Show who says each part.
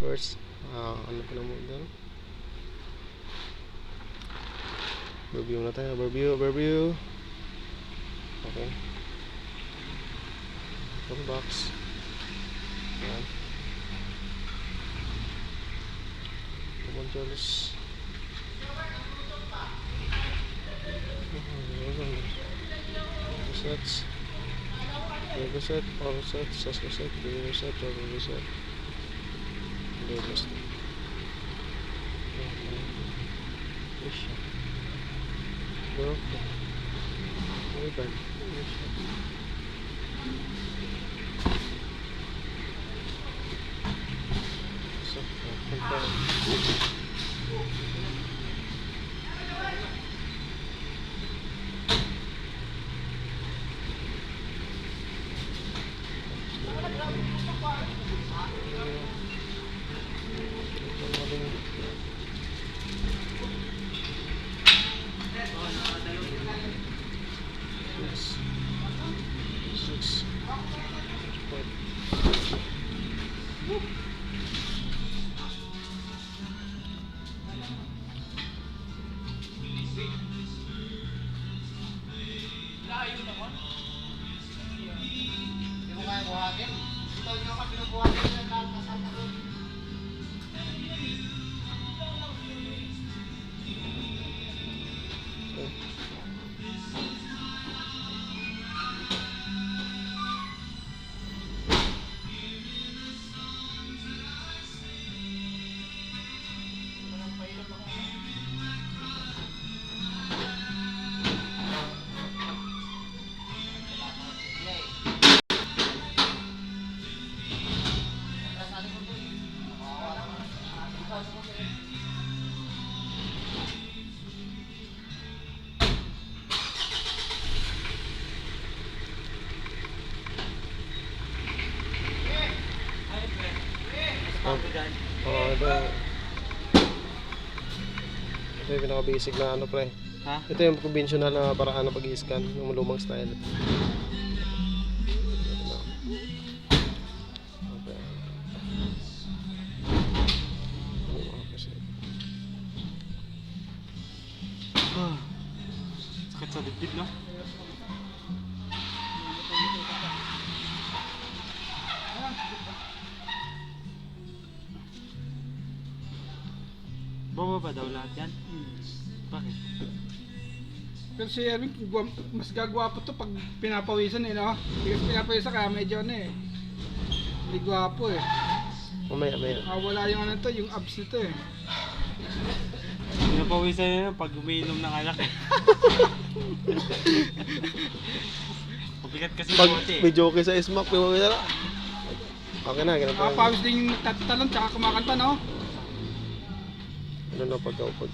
Speaker 1: First, ano pa naman doon? Overview na tayo. Overview. Okay. One box. Ayan. Controls. Sets. Reset, power set, SAS reset, reset, power reset. Reset. Fish. Bro. Open. Fish. So, control. Six. Ito yung pinaka-basic na ano pre.
Speaker 2: Ha?
Speaker 1: Ito yung conventional na paraan ng pag-i-scan, yung lumang style.
Speaker 2: Sakit sa dibdib, no? Bumaba daw lahat yan? Bakit?
Speaker 3: Pero si Erwin, mas gagwapo to pag pinapawisan eh, no? Because pinapawisan kaya medyo ano eh. Hindi gwapo eh.
Speaker 1: Mamaya.
Speaker 3: Wala yung ano to, yung abs nito eh.
Speaker 2: Pinapawisan yun pag umiinom ng alak. Mabigat kasi
Speaker 1: Pag
Speaker 2: bote eh.
Speaker 1: may joke sa smack, pimawin na. Okay na, ganun tayo.
Speaker 3: Nakapawis din yung tatalon tsaka kumakanta, no?
Speaker 1: Ano na pag-upod?